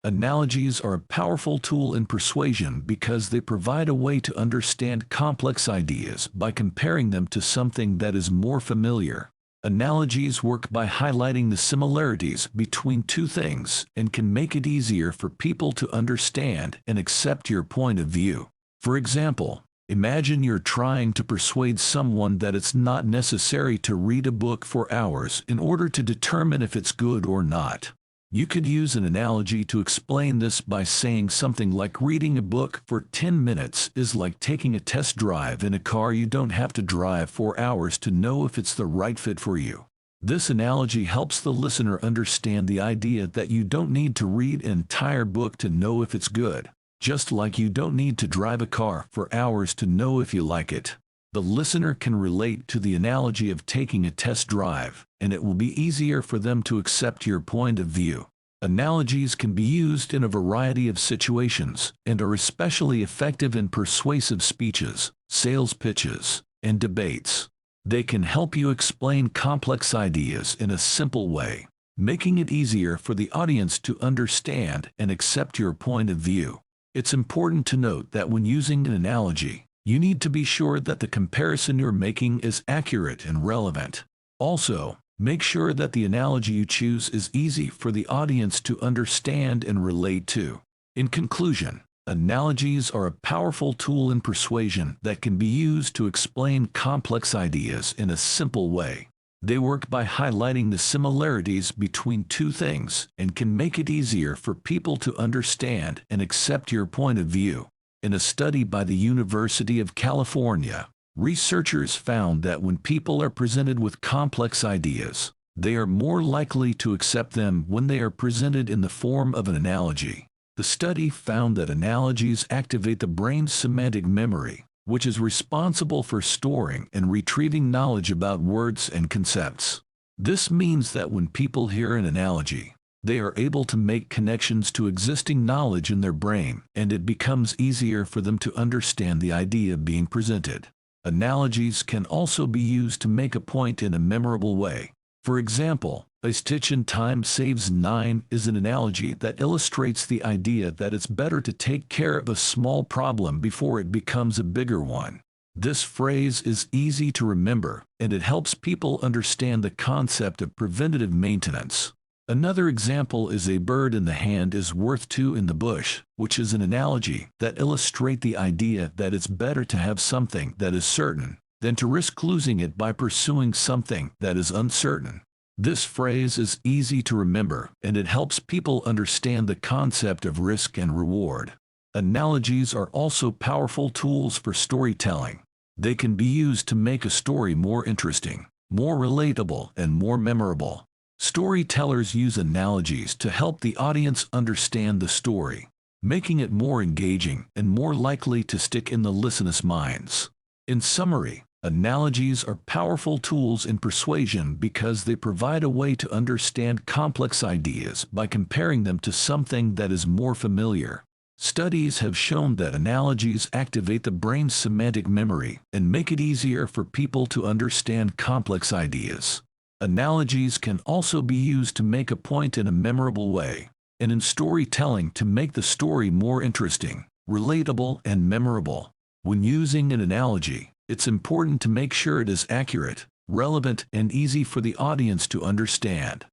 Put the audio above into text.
Analogies are a powerful tool in persuasion because they provide a way to understand complex ideas by comparing them to something that is more familiar. Analogies work by highlighting the similarities between two things and can make it easier for people to understand and accept your point of view. For example, imagine you're trying to persuade someone that it's not necessary to read a book for hours in order to determine if it's good or not. You could use an analogy to explain this by saying something like reading a book for 10 minutes is like taking a test drive in a car you don't have to drive for hours to know if it's the right fit for you. This analogy helps the listener understand the idea that you don't need to read an entire book to know if it's good, just like you don't need to drive a car for hours to know if you like it. The listener can relate to the analogy of taking a test drive, and it will be easier for them to accept your point of view. Analogies can be used in a variety of situations and are especially effective in persuasive speeches, sales pitches, and debates. They can help you explain complex ideas in a simple way, making it easier for the audience to understand and accept your point of view. It's important to note that when using an analogy, you need to be sure that the comparison you're making is accurate and relevant. Also, make sure that the analogy you choose is easy for the audience to understand and relate to. In conclusion, analogies are a powerful tool in persuasion that can be used to explain complex ideas in a simple way. They work by highlighting the similarities between two things and can make it easier for people to understand and accept your point of view. In a study by the University of California, researchers found that when people are presented with complex ideas, they are more likely to accept them when they are presented in the form of an analogy. The study found that analogies activate the brain's semantic memory, which is responsible for storing and retrieving knowledge about words and concepts. This means that when people hear an analogy, they are able to make connections to existing knowledge in their brain, and it becomes easier for them to understand the idea being presented. Analogies can also be used to make a point in a memorable way. For example, a stitch in time saves 9 is an analogy that illustrates the idea that it's better to take care of a small problem before it becomes a bigger one. This phrase is easy to remember, and it helps people understand the concept of preventative maintenance. Another example is a bird in the hand is worth 2 in the bush, which is an analogy that illustrates the idea that it's better to have something that is certain than to risk losing it by pursuing something that is uncertain. This phrase is easy to remember, and it helps people understand the concept of risk and reward. Analogies are also powerful tools for storytelling. They can be used to make a story more interesting, more relatable, and more memorable. Storytellers use analogies to help the audience understand the story, making it more engaging and more likely to stick in the listeners' minds. In summary, analogies are powerful tools in persuasion because they provide a way to understand complex ideas by comparing them to something that is more familiar. Studies have shown that analogies activate the brain's semantic memory and make it easier for people to understand complex ideas. Analogies can also be used to make a point in a memorable way, and in storytelling to make the story more interesting, relatable, and memorable. When using an analogy, it's important to make sure it is accurate, relevant, and easy for the audience to understand.